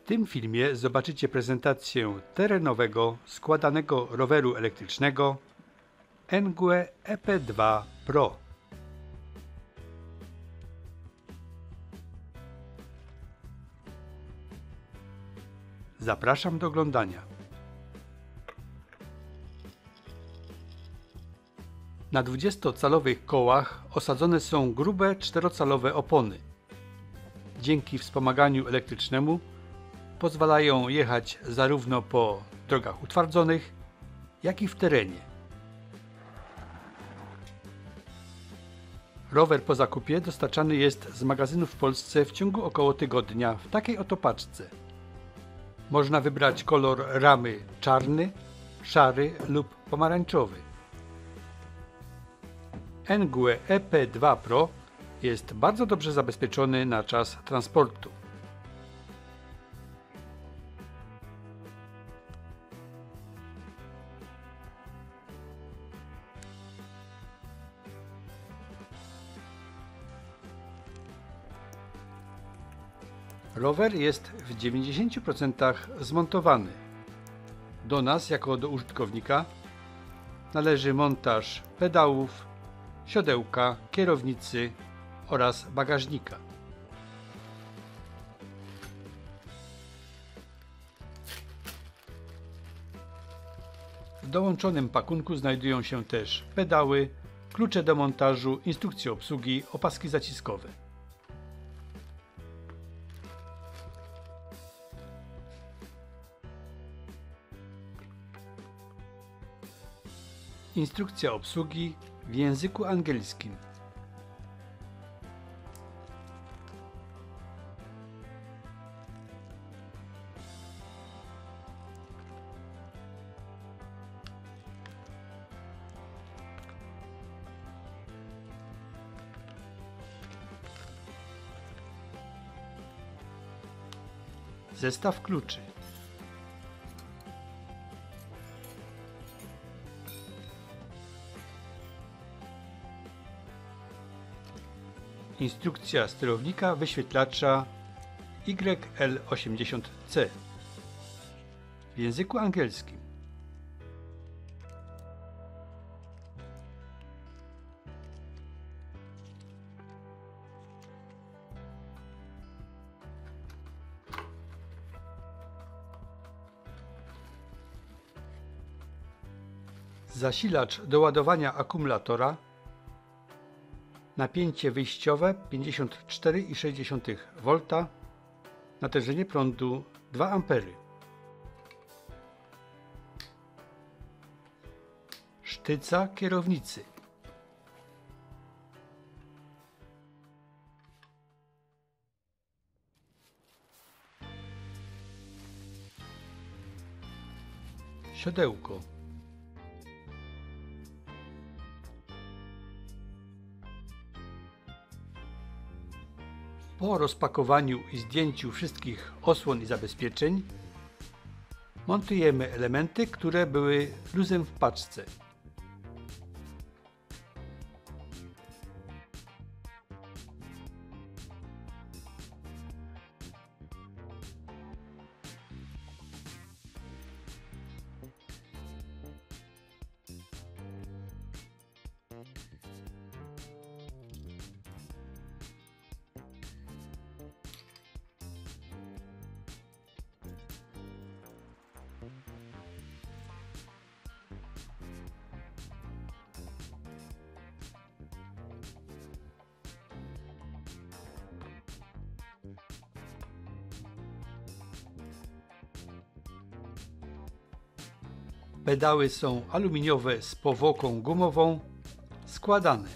W tym filmie zobaczycie prezentację terenowego składanego roweru elektrycznego Engue EP2 Pro. Zapraszam do oglądania. Na 20-calowych kołach osadzone są grube 4-calowe opony. Dzięki wspomaganiu elektrycznemu pozwalają jechać zarówno po drogach utwardzonych, jak i w terenie. Rower po zakupie dostarczany jest z magazynów w Polsce w ciągu około tygodnia w takiej oto paczce. Można wybrać kolor ramy czarny, szary lub pomarańczowy. Engue EP2 Pro jest bardzo dobrze zabezpieczony na czas transportu. Rower jest w 90% zmontowany. Do nas, jako do użytkownika, należy montaż pedałów, siodełka, kierownicy oraz bagażnika. W dołączonym pakunku znajdują się też pedały, klucze do montażu, instrukcje obsługi, opaski zaciskowe. Instrukcja obsługi w języku angielskim. Zestaw kluczy. Instrukcja sterownika wyświetlacza YL80C w języku angielskim. Zasilacz do ładowania akumulatora. Napięcie wyjściowe 54,6 V, natężenie prądu 2 A. Sztyca kierownicy. Siodełko. Po rozpakowaniu i zdjęciu wszystkich osłon i zabezpieczeń montujemy elementy, które były luzem w paczce. Pedały są aluminiowe z powłoką gumową, składane.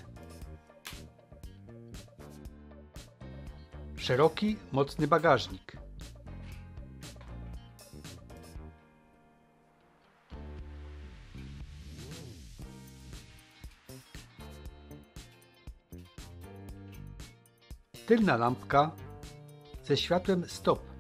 Szeroki, mocny bagażnik. Tylna lampka ze światłem stop.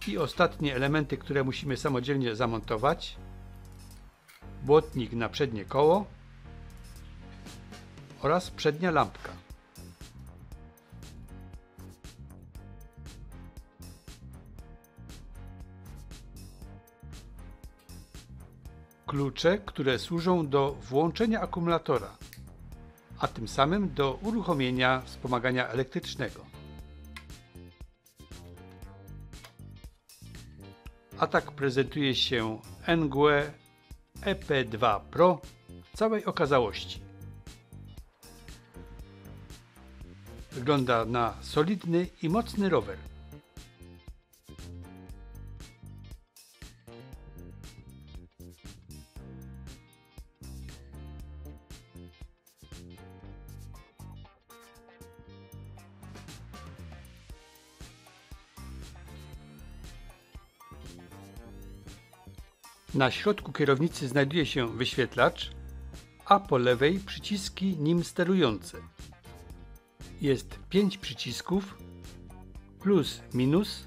I ostatnie elementy, które musimy samodzielnie zamontować. Błotnik na przednie koło oraz przednia lampka. Klucze, które służą do włączenia akumulatora, a tym samym do uruchomienia wspomagania elektrycznego. A tak prezentuje się NGUE EP2 Pro w całej okazałości. Wygląda na solidny i mocny rower. Na środku kierownicy znajduje się wyświetlacz, a po lewej przyciski nim sterujące. Jest 5 przycisków, plus, minus,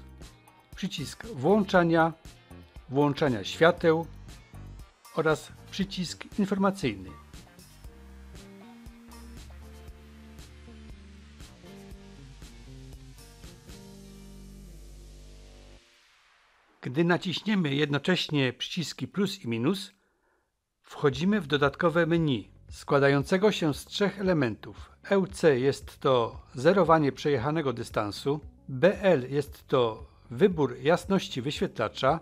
przycisk włączania świateł oraz przycisk informacyjny. Gdy naciśniemy jednocześnie przyciski plus i minus, wchodzimy w dodatkowe menu składającego się z 3 elementów. EUC jest to zerowanie przejechanego dystansu, BL jest to wybór jasności wyświetlacza,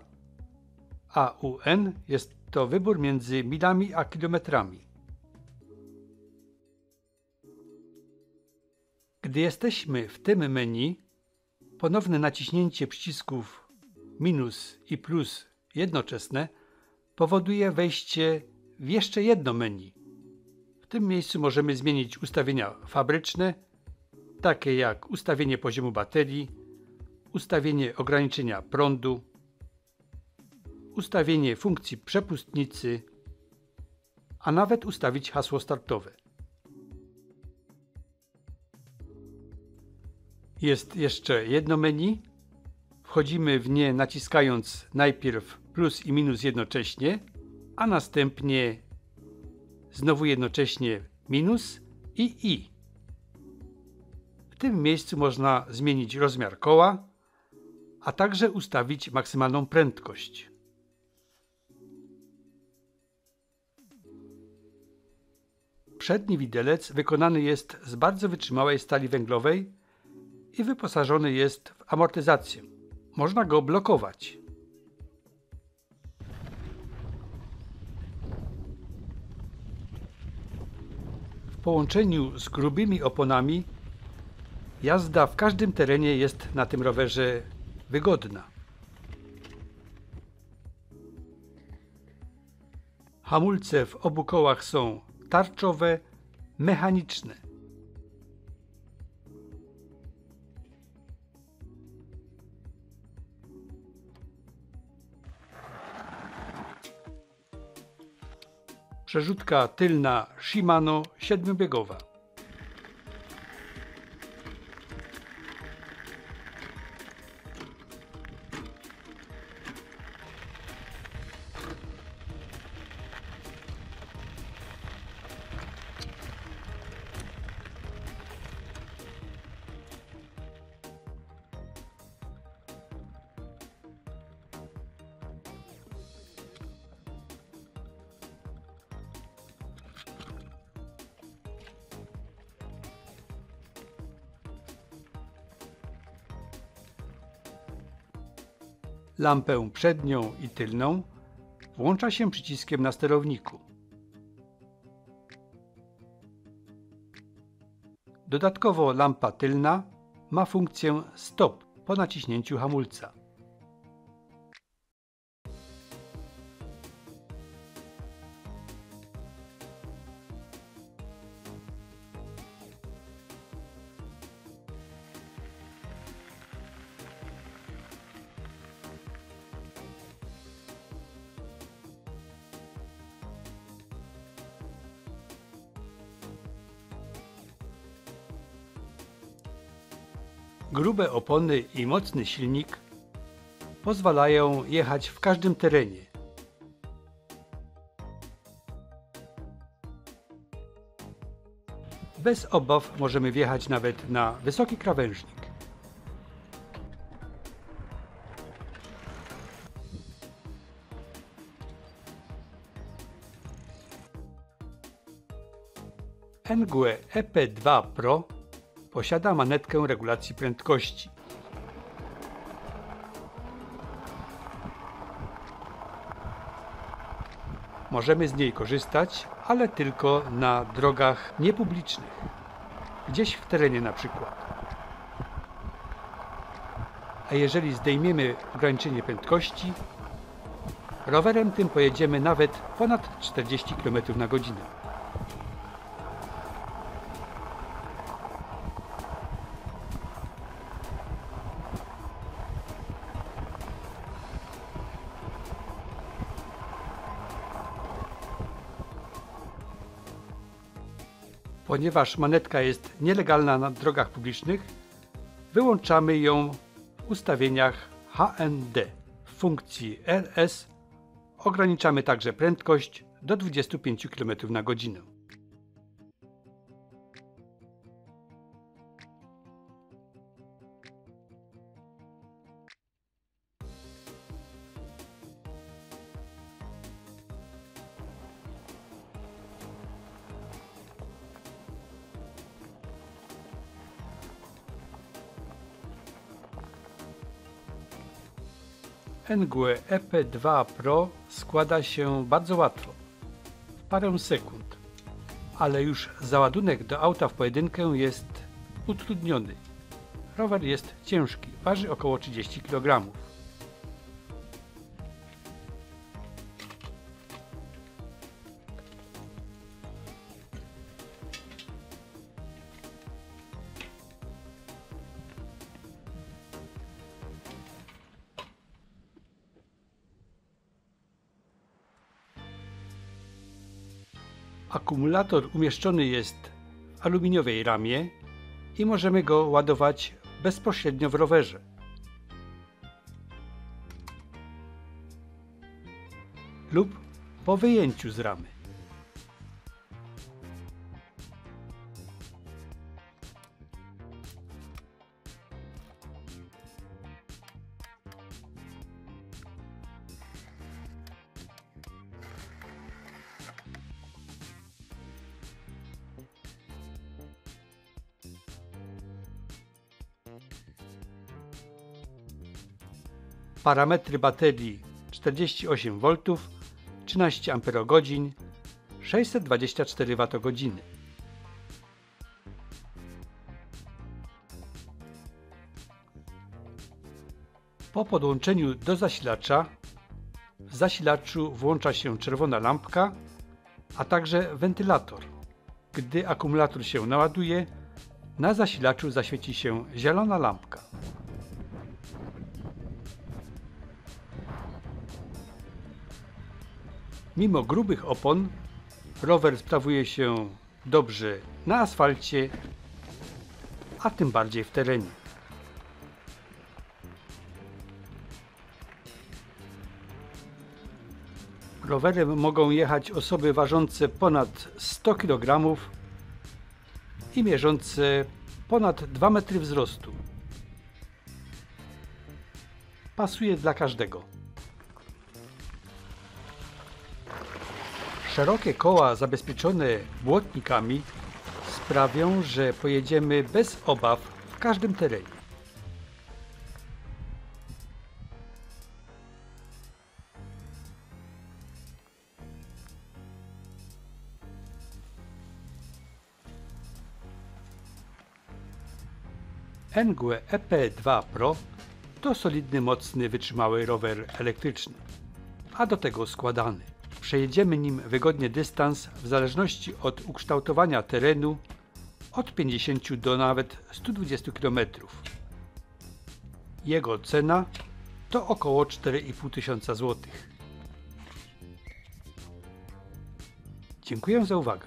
a UN jest to wybór między milami a kilometrami. Gdy jesteśmy w tym menu, ponowne naciśnięcie przycisków minus i plus jednoczesne powoduje wejście w jeszcze jedno menu. W tym miejscu możemy zmienić ustawienia fabryczne, takie jak ustawienie poziomu baterii, ustawienie ograniczenia prądu, ustawienie funkcji przepustnicy, a nawet ustawić hasło startowe. Jest jeszcze jedno menu. Wchodzimy w nie naciskając najpierw plus i minus jednocześnie, a następnie znowu jednocześnie minus i I. W tym miejscu można zmienić rozmiar koła, a także ustawić maksymalną prędkość. Przedni widelec wykonany jest z bardzo wytrzymałej stali węglowej i wyposażony jest w amortyzację. Można go blokować. W połączeniu z grubymi oponami jazda w każdym terenie jest na tym rowerze wygodna. Hamulce w obu kołach są tarczowe, mechaniczne. Przerzutka tylna Shimano 7-biegowa. Lampę przednią i tylną włącza się przyciskiem na sterowniku. Dodatkowo lampa tylna ma funkcję stop po naciśnięciu hamulca. Grube opony i mocny silnik pozwalają jechać w każdym terenie. Bez obaw możemy wjechać nawet na wysoki krawężnik. NGUE EP2 Pro posiada manetkę regulacji prędkości. Możemy z niej korzystać, ale tylko na drogach niepublicznych, gdzieś w terenie na przykład. A jeżeli zdejmiemy ograniczenie prędkości, rowerem tym pojedziemy nawet ponad 40 km/h. Ponieważ manetka jest nielegalna na drogach publicznych, wyłączamy ją w ustawieniach HND. W funkcji RS ograniczamy także prędkość do 25 km/h. NGUE EP2 Pro składa się bardzo łatwo, w parę sekund, ale już załadunek do auta w pojedynkę jest utrudniony. Rower jest ciężki, waży około 30 kg. Akumulator umieszczony jest w aluminiowej ramie i możemy go ładować bezpośrednio w rowerze. Lub po wyjęciu z ramy. Parametry baterii 48 V, 13 Ah, 624 Wh. Po podłączeniu do zasilacza, w zasilaczu włącza się czerwona lampka, a także wentylator. Gdy akumulator się naładuje, na zasilaczu zaświeci się zielona lampka. Mimo grubych opon, rower sprawuje się dobrze na asfalcie, a tym bardziej w terenie. Rowerem mogą jechać osoby ważące ponad 100 kg i mierzące ponad 2 metry wzrostu. Pasuje dla każdego. Szerokie koła zabezpieczone błotnikami sprawią, że pojedziemy bez obaw w każdym terenie. NGUE EP2 Pro to solidny, mocny, wytrzymały rower elektryczny, a do tego składany. Przejedziemy nim wygodnie dystans w zależności od ukształtowania terenu od 50 do nawet 120 km. Jego cena to około 4500 zł. Dziękuję za uwagę.